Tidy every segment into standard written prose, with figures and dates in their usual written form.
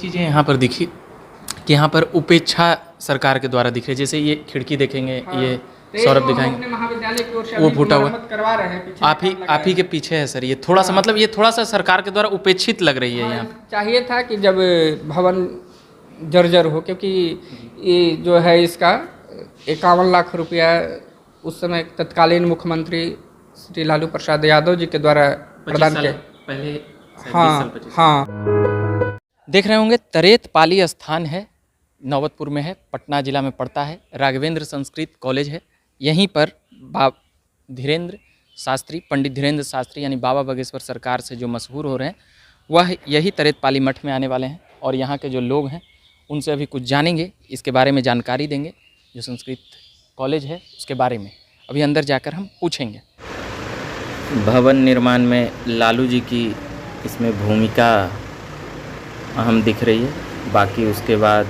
चीज़ें यहाँ पर दिखी कि यहाँ पर उपेक्षा सरकार के द्वारा दिख रही है। जैसे ये खिड़की देखेंगे, ये सौरभ दिखाएंगे, अपने महाविद्यालय की ओर से वो अभी फूटा हुआ मरम्मत करवा रहे हैं। पीछे आप ही के पीछे है सर। ये थोड़ा सा मतलब ये थोड़ा सा सरकार के द्वारा उपेक्षित लग रही है यहाँ पे। चाहिए था कि जब भवन जर्जर हो, क्योंकि ये जो है इसका 51 लाख रुपया उस समय तत्कालीन मुख्यमंत्री श्री लालू प्रसाद यादव जी के द्वारा प्रदान किया पहले। हाँ हाँ। देख रहे होंगे तरेत पाली स्थान है, नौबतपुर में है, पटना जिला में पड़ता है। राघवेंद्र संस्कृत कॉलेज है। यहीं पर धीरेन्द्र शास्त्री, पंडित धीरेन्द्र शास्त्री यानी बाबा बागेश्वर सरकार से जो मशहूर हो रहे हैं, वह यही तरेत पाली मठ में आने वाले हैं। और यहाँ के जो लोग हैं उनसे अभी कुछ जानेंगे, इसके बारे में जानकारी देंगे, जो संस्कृत कॉलेज है उसके बारे में। अभी अंदर जाकर हम पूछेंगे। भवन निर्माण में लालू जी की इसमें भूमिका अहम दिख रही है। बाकी उसके बाद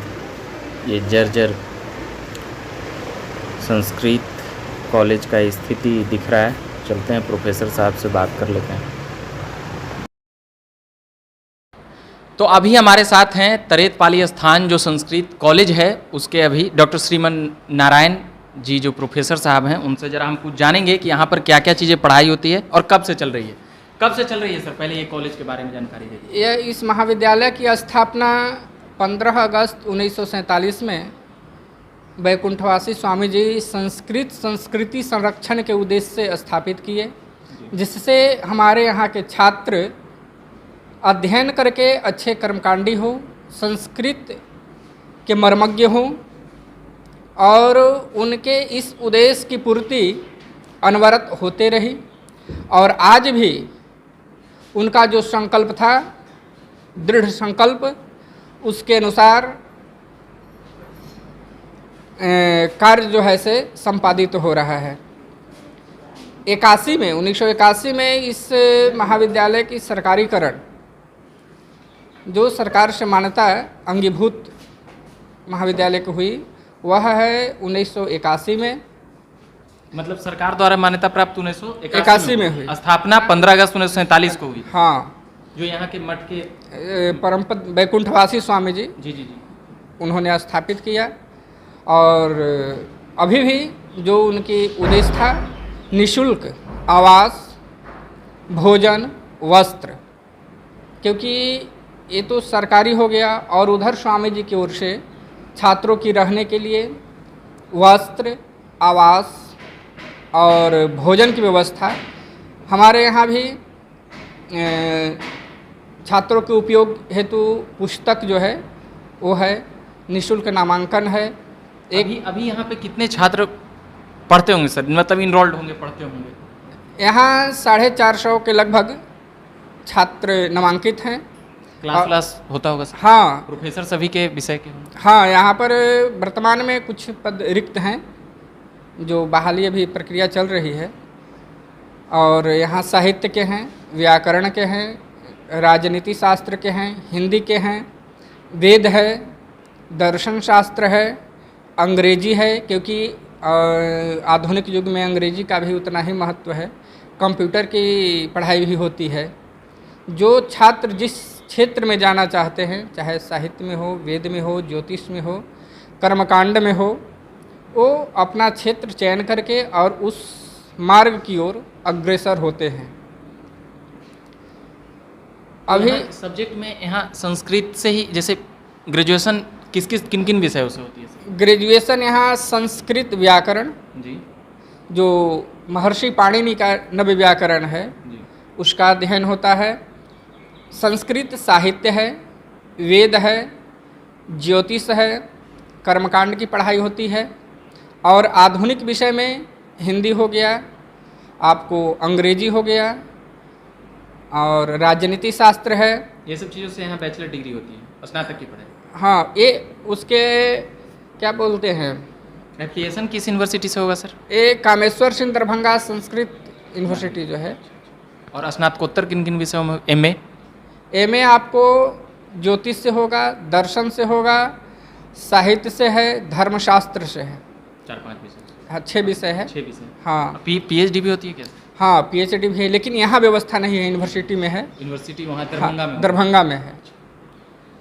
ये जर्जर संस्कृत कॉलेज का स्थिति दिख रहा है। चलते हैं प्रोफेसर साहब से बात कर लेते हैं। तो अभी हमारे साथ हैं तरेत पाली स्थान जो संस्कृत कॉलेज है उसके अभी डॉक्टर श्रीमन नारायण जी जो प्रोफेसर साहब हैं। उनसे जरा हम कुछ जानेंगे कि यहाँ पर क्या क्या चीज़ें पढ़ाई होती है और कब से चल रही है। कब से चल रही है सर? पहले ये कॉलेज के बारे में जानकारी दीजिए। यह इस महाविद्यालय की स्थापना 15 अगस्त 1947 में वैकुंठवासी स्वामी जी संस्कृति संरक्षण के उद्देश्य से स्थापित किए, जिससे हमारे यहाँ के छात्र अध्ययन करके अच्छे कर्मकांडी हो, संस्कृत के मर्मज्ञ हों और उनके इस उद्देश्य की पूर्ति अनवरत होते रही। और आज भी उनका जो संकल्प था, दृढ़ संकल्प, उसके अनुसार कार्य जो है से संपादित हो रहा है। 1981 में इस महाविद्यालय की सरकारीकरण, जो सरकार से मान्यता अंगीभूत महाविद्यालय को हुई, वह है 1981 में। मतलब सरकार द्वारा मान्यता प्राप्त 1981 में हुई। स्थापना 15 अगस्त 1947 को हुई। हाँ, जो यहाँ के मठ के परमपद वैकुंठवासी स्वामी जी जी उन्होंने स्थापित किया। और अभी भी जो उनकी उद्देश्य था, निःशुल्क आवास, भोजन, वस्त्र, क्योंकि ये तो सरकारी हो गया, और उधर स्वामी जी की ओर से छात्रों की रहने के लिए वस्त्र, आवास और भोजन की व्यवस्था। हमारे यहाँ भी छात्रों के उपयोग हेतु पुस्तक जो है वो है, निःशुल्क नामांकन है। अभी यहाँ पे कितने छात्र पढ़ते होंगे सर? मतलब इनरोल्ड होंगे, पढ़ते होंगे? यहाँ 450 के लगभग छात्र नामांकित हैं। क्लास होता होगा सर? हाँ, प्रोफेसर सभी के विषय के होंगे? हाँ, यहाँ पर वर्तमान में कुछ पद रिक्त हैं, जो बहाली अभी प्रक्रिया चल रही है। और यहाँ साहित्य के हैं, व्याकरण के हैं, राजनीति शास्त्र के हैं, हिंदी के हैं, वेद है, दर्शन शास्त्र है, अंग्रेजी है, क्योंकि आधुनिक युग में अंग्रेजी का भी उतना ही महत्व है। कंप्यूटर की पढ़ाई भी होती है। जो छात्र जिस क्षेत्र में जाना चाहते हैं, चाहे साहित्य में हो, वेद में हो, ज्योतिष में हो, कर्मकांड में हो, वो अपना क्षेत्र चयन करके और उस मार्ग की ओर अग्रसर होते हैं। अभी सब्जेक्ट में यहाँ संस्कृत से ही, जैसे ग्रेजुएशन किन किन विषयों से होती है? ग्रेजुएशन यहाँ संस्कृत व्याकरण जी, जो महर्षि पाणिनि का नव्य व्याकरण है जी, उसका अध्ययन होता है। संस्कृत साहित्य है, वेद है, ज्योतिष है, कर्मकांड की पढ़ाई होती है। और आधुनिक विषय में हिंदी हो गया, आपको अंग्रेजी हो गया, और राजनीति शास्त्र है। ये सब चीज़ों से यहाँ बैचलर डिग्री होती है, स्नातक की पढ़ाई। हाँ, ये उसके क्या बोलते हैं, एप्लीकेशन किस यूनिवर्सिटी से होगा सर? ये कामेश्वर सिंह दरभंगा संस्कृत यूनिवर्सिटी जो है। और स्नातकोत्तर किन किन विषयों में? एमए आपको ज्योतिष से होगा, दर्शन से होगा, साहित्य से है, धर्मशास्त्र से है। 4-5 विषय? हाँ, 6 विषय है। 6 विषय। हाँ, पीएचडी भी होती है क्या? हाँ, पीएचडी भी है, लेकिन यहाँ व्यवस्था नहीं है, यूनिवर्सिटी में है। यूनिवर्सिटी वहाँ दरभंगा में? दरभंगा में है।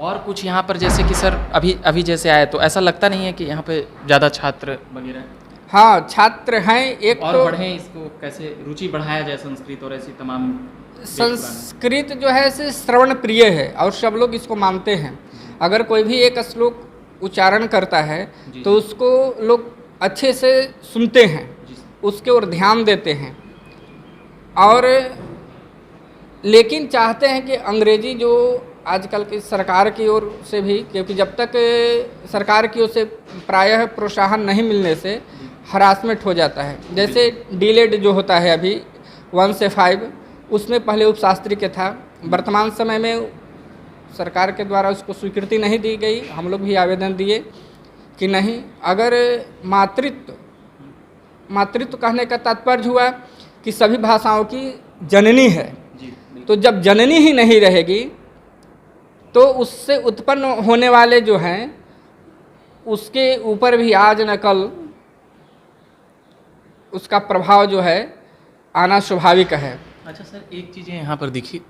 और कुछ यहाँ पर जैसे कि सर अभी अभी जैसे आए तो ऐसा लगता नहीं है कि यहाँ पे ज़्यादा छात्र वगैरह हाँ, छात्र हैं। एक और तो बढ़ें, इसको कैसे रुचि बढ़ाया जाए संस्कृत और ऐसी तमाम वेद पुराण में? संस्कृत जो है से श्रवण प्रिय है और सब लोग इसको मानते हैं। अगर कोई भी एक श्लोक उच्चारण करता है जी। तो उसको लोग अच्छे से सुनते हैं, जी। उसके ओर ध्यान देते हैं। और लेकिन चाहते हैं कि अंग्रेजी जो आजकल की सरकार की ओर से भी, क्योंकि जब तक सरकार की ओर से प्रायः प्रोत्साहन नहीं मिलने से हरासमेंट हो जाता है। जैसे डीलेड जो होता है अभी 1 से 5, उसमें पहले उपशास्त्री के था, वर्तमान समय में सरकार के द्वारा उसको स्वीकृति नहीं दी गई। हम लोग भी आवेदन दिए कि नहीं, अगर मातृत्व कहने का तात्पर्य हुआ कि सभी भाषाओं की जननी है, तो जब जननी ही नहीं रहेगी तो उससे उत्पन्न होने वाले जो हैं उसके ऊपर भी आज न कल उसका प्रभाव जो है आना स्वाभाविक है। अच्छा सर, एक चीज़ें यहाँ पर दिखी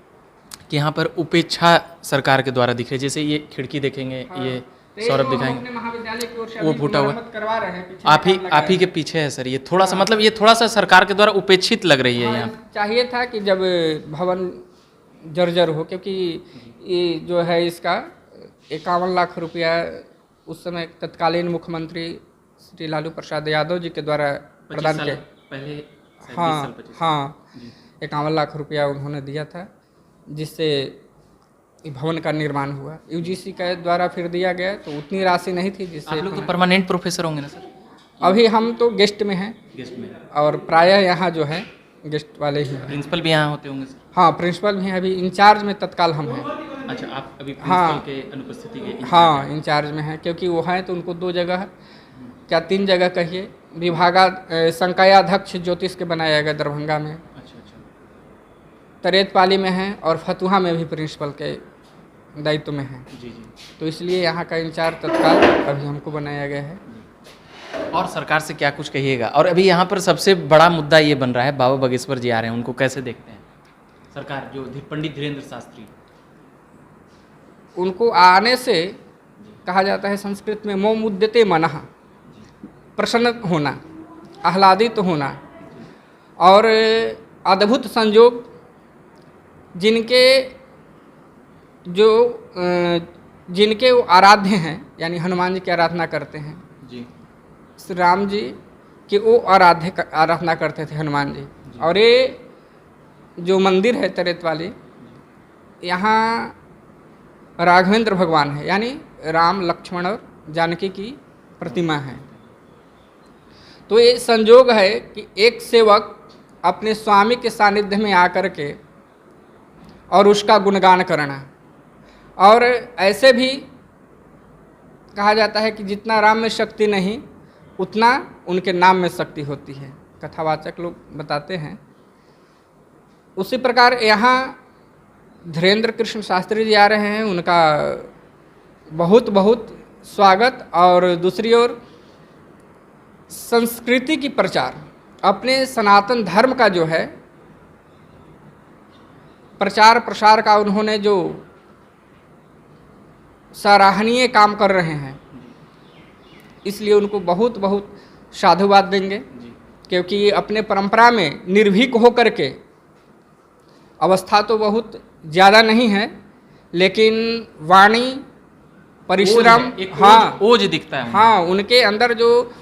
कि यहाँ पर उपेक्षा सरकार के द्वारा दिख रही है। जैसे ये खिड़की देखेंगे, ये सौरभ दिखाएंगे, महाविद्यालय की ओर से वो फूटा हुआ करवा रहे हैं, पीछे आप ही के पीछे है सर। ये थोड़ा सा मतलब ये थोड़ा सा सरकार के द्वारा उपेक्षित लग रही है यहाँ। चाहिए था कि जब भवन जर्जर हो, क्योंकि ये जो है इसका 51 लाख रुपया उस समय तत्कालीन मुख्यमंत्री श्री लालू प्रसाद यादव जी के द्वारा प्रदान किया। पहले हाँ हाँ, 51 लाख रुपया उन्होंने दिया था, जिससे भवन का निर्माण हुआ। यूजीसी के द्वारा फिर दिया गया, तो उतनी राशि नहीं थी जिससे। आप लोग तो परमानेंट प्रोफेसर होंगे ना सर? अभी हम तो गेस्ट में हैं, गेस्ट में, और प्रायः यहाँ जो है गेस्ट वाले ही हैं। प्रिंसिपल भी यहाँ होते होंगे सर? हाँ, प्रिंसिपल भी हैं। अभी इंचार्ज में तत्काल हम हैं। अच्छा, आप अभी प्रिंसिपल के अनुपस्थिति के हाँ, इंचार्ज में हैं, क्योंकि वो हैं तो उनको 2 जगह, क्या 3 जगह कहिए, संकायाध्यक्ष ज्योतिष के बनाया गया दरभंगा में। अच्छा, तरेतपाली में हैं, और फतुहा में भी प्रिंसिपल के दायित्व में हैं। जी। तो इसलिए यहाँ का इंचार्ज तत्काल अभी हमको बनाया गया है। और सरकार से क्या कुछ कहिएगा? और अभी यहाँ पर सबसे बड़ा मुद्दा ये बन रहा है, बाबा बागेश्वर जी आ रहे हैं, उनको कैसे देखते हैं सरकार, जो पंडित धीरेन्द्र शास्त्री? उनको आने से कहा जाता है संस्कृत में मोम उद्यते मनः, प्रसन्न होना, आह्लादित होना। और अद्भुत संयोग, जिनके वो आराध्य हैं, यानी हनुमान जी की आराधना करते हैं जी, श्री राम जी की वो आराधना करते थे हनुमान जी। और ये जो मंदिर है तरेत वाली, यहाँ राघवेंद्र भगवान है, यानी राम, लक्ष्मण और जानकी की प्रतिमा है। तो ये संयोग है कि एक सेवक अपने स्वामी के सानिध्य में आकर के और उसका गुणगान करना। और ऐसे भी कहा जाता है कि जितना राम में शक्ति नहीं, उतना उनके नाम में शक्ति होती है, कथावाचक लोग बताते हैं। उसी प्रकार यहाँ धीरेन्द्र कृष्ण शास्त्री जी आ रहे हैं, उनका बहुत बहुत स्वागत। और दूसरी ओर संस्कृति की प्रचार, अपने सनातन धर्म का जो है प्रचार प्रसार का उन्होंने जो सराहनीय काम कर रहे हैं, इसलिए उनको बहुत बहुत साधुवाद देंगे। क्योंकि अपने परंपरा में निर्भीक होकर के, अवस्था तो बहुत ज़्यादा नहीं है, लेकिन वाणी, परिश्रम, हाँ, ओज दिखता है। हाँ, उनके अंदर जो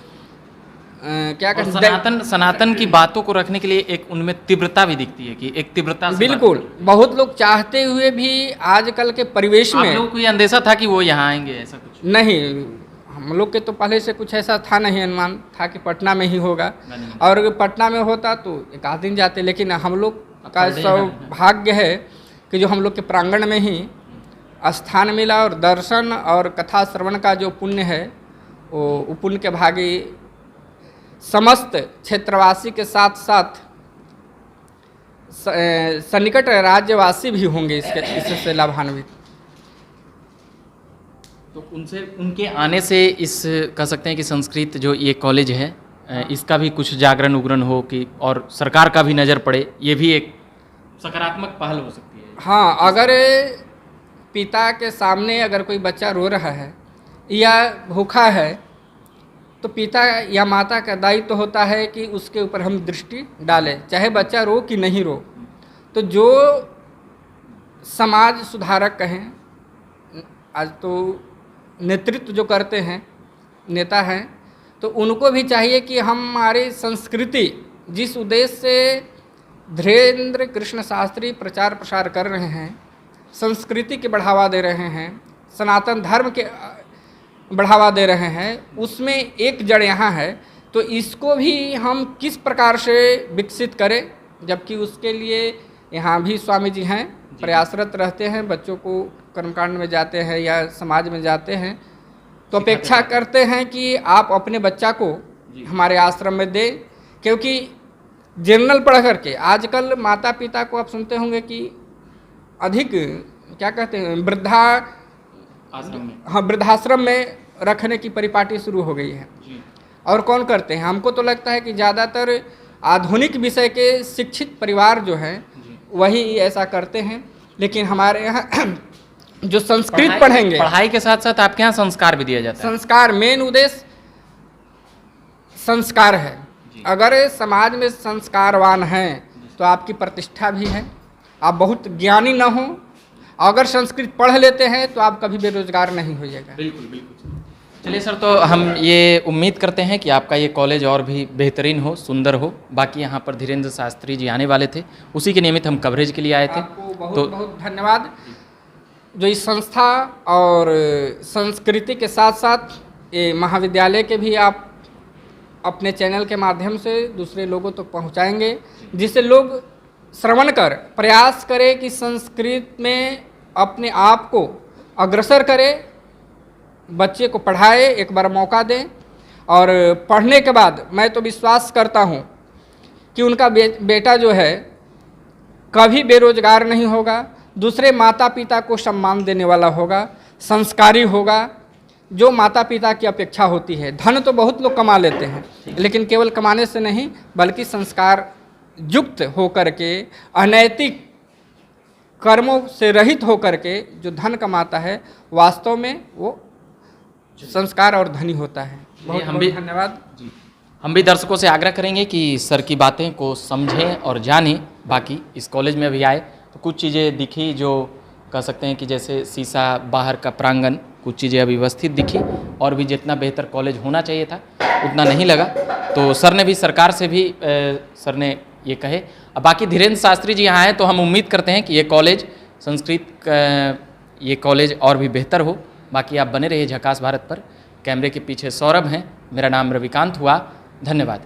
क्या कहते हैं, सनातन की बातों को रखने के लिए एक उनमें तीव्रता भी दिखती है, कि एक तीव्रता से बिल्कुल। बहुत लोग चाहते हुए भी आजकल के परिवेश में, आप लोगों को ये अंदेशा था कि वो यहाँ आएंगे, ऐसा कुछ नहीं, हम लोग के तो पहले से कुछ ऐसा था नहीं, अनुमान था कि पटना में ही होगा। और अगर पटना में होता तो 1 आध दिन जाते, लेकिन हम लोग का सौभाग्य है कि जो हम लोग के प्रांगण में ही स्थान मिला, और दर्शन और कथा श्रवण का जो पुण्य है, वो पुण्य के भागी समस्त क्षेत्रवासी के साथ साथ सन्निकट राज्यवासी भी होंगे इससे लाभान्वित। तो उनके आने से इस कह सकते हैं कि संस्कृत जो ये कॉलेज है, इसका भी कुछ जागरण उगरण हो, कि और सरकार का भी नज़र पड़े, ये भी एक सकारात्मक पहल हो सकती है। हाँ, अगर पिता के सामने अगर कोई बच्चा रो रहा है या भूखा है तो पिता या माता का दायित्व होता है कि उसके ऊपर हम दृष्टि डालें, चाहे बच्चा रो कि नहीं रो। तो जो समाज सुधारक कहें, आज तो नेतृत्व जो करते हैं नेता हैं, तो उनको भी चाहिए कि हमारी संस्कृति जिस उद्देश्य से धीरेन्द्र कृष्ण शास्त्री प्रचार प्रसार कर रहे हैं, संस्कृति के बढ़ावा दे रहे हैं, सनातन धर्म के बढ़ावा दे रहे हैं, उसमें एक जड़ यहाँ है। तो इसको भी हम किस प्रकार से विकसित करें, जबकि उसके लिए यहाँ भी स्वामी जी हैं, प्रयासरत रहते हैं, बच्चों को कर्मकांड में जाते हैं या समाज में जाते हैं, तो अपेक्षा करते हैं कि आप अपने बच्चा को हमारे आश्रम में दें। क्योंकि जनरल पढ़ करके आजकल माता पिता को आप सुनते होंगे कि अधिक क्या कहते हैं वृद्धाश्रम में रखने की परिपाटी शुरू हो गई है। और कौन करते हैं? हमको तो लगता है कि ज़्यादातर आधुनिक विषय के शिक्षित परिवार जो हैं वही ऐसा करते हैं। लेकिन हमारे यहाँ जो संस्कृत पढ़ेंगे, पढ़ाई के साथ साथ आपके यहाँ संस्कार भी दिया जाता है। संस्कार मेन उद्देश्य संस्कार है। अगर समाज में संस्कारवान हैं तो आपकी प्रतिष्ठा भी है। आप बहुत ज्ञानी न हो, अगर संस्कृत पढ़ लेते हैं तो आप कभी बेरोजगार नहीं होइएगा। बिल्कुल बिल्कुल। चलिए सर, तो हम ये उम्मीद करते हैं कि आपका ये कॉलेज और भी बेहतरीन हो, सुंदर हो। बाकी यहाँ पर धीरेन्द्र शास्त्री जी आने वाले थे, उसी के निमित्त हम कवरेज के लिए आए थे। आपको बहुत बहुत धन्यवाद जो इस संस्था और संस्कृति के साथ साथ ये महाविद्यालय के भी आप अपने चैनल के माध्यम से दूसरे लोगों तक तो पहुँचाएँगे, जिससे लोग श्रवण कर प्रयास करें कि संस्कृत में अपने आप को अग्रसर करें, बच्चे को पढ़ाए, एक बार मौका दें। और पढ़ने के बाद मैं तो विश्वास करता हूँ कि उनका बेटा जो है कभी बेरोजगार नहीं होगा, दूसरे माता पिता को सम्मान देने वाला होगा, संस्कारी होगा, जो माता पिता की अपेक्षा होती है। धन तो बहुत लोग कमा लेते हैं, लेकिन केवल कमाने से नहीं बल्कि संस्कार युक्त होकर के, अनैतिक कर्मों से रहित होकर के जो धन कमाता है वास्तव में वो संस्कार और धनी होता है। बहुत बहुत धन्यवाद। हम भी दर्शकों से आग्रह करेंगे कि सर की बातें को समझें और जानें। बाकी इस कॉलेज में अभी आए तो कुछ चीज़ें दिखी जो कह सकते हैं कि जैसे शीशा, बाहर का प्रांगण, कुछ चीज़ें अव्यवस्थित दिखी, और भी जितना बेहतर कॉलेज होना चाहिए था उतना नहीं लगा। तो सर ने भी, सरकार से भी सर ने ये कहे। अब बाकी धीरेन्द्र शास्त्री जी यहाँ आए तो हम उम्मीद करते हैं कि ये कॉलेज संस्कृत ये कॉलेज और भी बेहतर हो। बाकी आप बने रहिए झकास भारत पर। कैमरे के पीछे सौरभ हैं, मेरा नाम रविकांत हुआ। धन्यवाद।